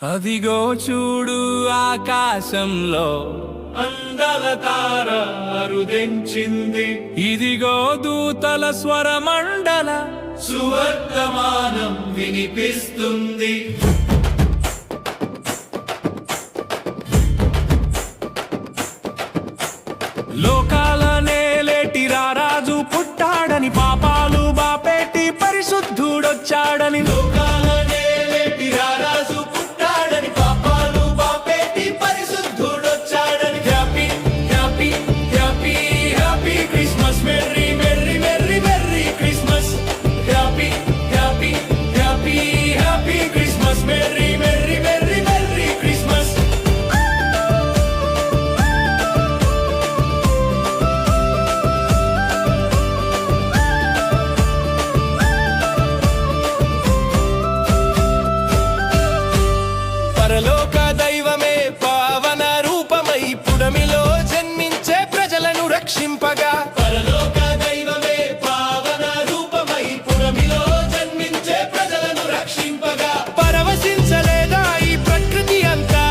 అదిగో చూడు ఆకాశంలో అందల తార అరుదించింది. ఇదిగో దూతల స్వరమండల సువర్తమానం వినిపిస్తుంది. లోకాల నేలేటి రారాజు పుట్టాడని, పాపాలు బాపేటి పరిశుద్ధుడొచ్చాడని. లోకాల నేలేటి రారాజు పుట్టాడని, పాపాలు బాపేటి పరిశుద్ధుడొచ్చాడని. Happy happy happy happy Christmas, merry merry merry merry Christmas. Happy happy happy happy Christmas, merry merry merry merry Christmas. పరలోక దైవమే పావన రూపమై పుడమిలో జన్మించే ప్రజలను రక్షింపగా. పరలోక దైవమే పావన రూపమై పుడమిలో జన్మించే ప్రజలను రక్షింపగా. పరవశించలేదా ఈ ప్రకృతి అంతా,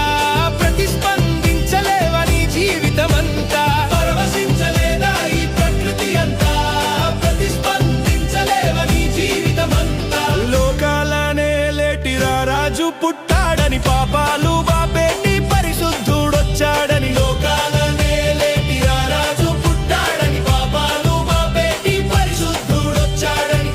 ప్రతిస్పందించలేవని జీవితమంతా. పరవశించలేదా ఈ ప్రకృతి అంతా, ప్రతిస్పందించలేవని జీవితమంతా. లోకాలనే లేటిరా రాజు పుట్టాడని, పాపాలు బాపేటి పరిశుద్ధుడొచ్చాడని. లోకాలనే లేటిరా రాజు పుట్టాడని, పాపాలు బాపేటి పరిశుద్ధుడొచ్చాడని.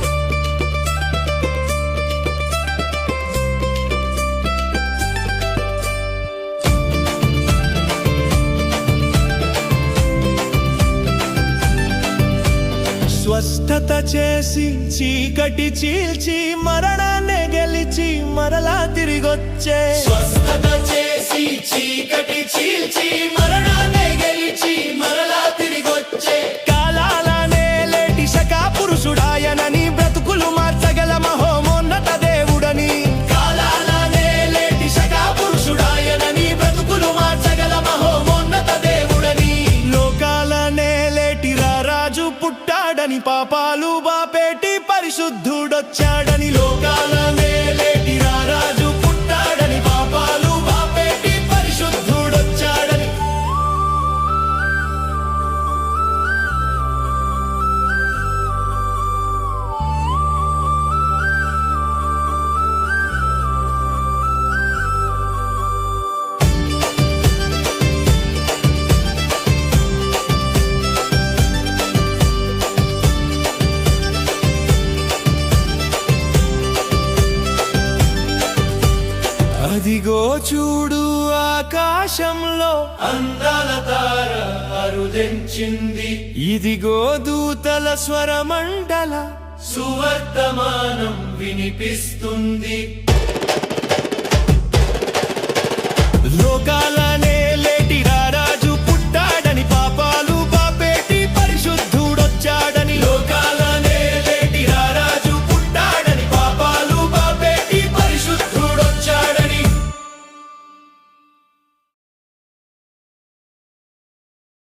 స్వస్థత చేసి చీకటి చీల్చి మరణాన్ని గెలిచి మరలా తిరిగొచ్చే. స్వస్థత చేసి చీకటి చీల్చి మరణాన్ని గెలిచి మరలా తిరిగొచ్చే. కాలాలనే లేటి శకా పురుషుడాయనని, బ్రతుకులు మార్చగల మహోన్నత దేవుడని. కాలాలనే లేటి శకా పురుషుడాయనని, బ్రతుకులు మార్చగల మహోన్నత దేవుడని. లోకాలనే లేటి రారాజు పుట్టాడని, పాపాలు బాపేటి పరిశుద్ధుడొచ్చాడని. లోకాలనే లేటి రారాజు పుట్టాడని, పాపాలు బాపేటి పరిశుద్ధుడొచ్చాడని. అదిగో చూడు ఆకాశంలో అందాల తార అరుదించింది. ఇదిగో దూతల స్వరమండల సువర్తమానం వినిపిస్తుంది.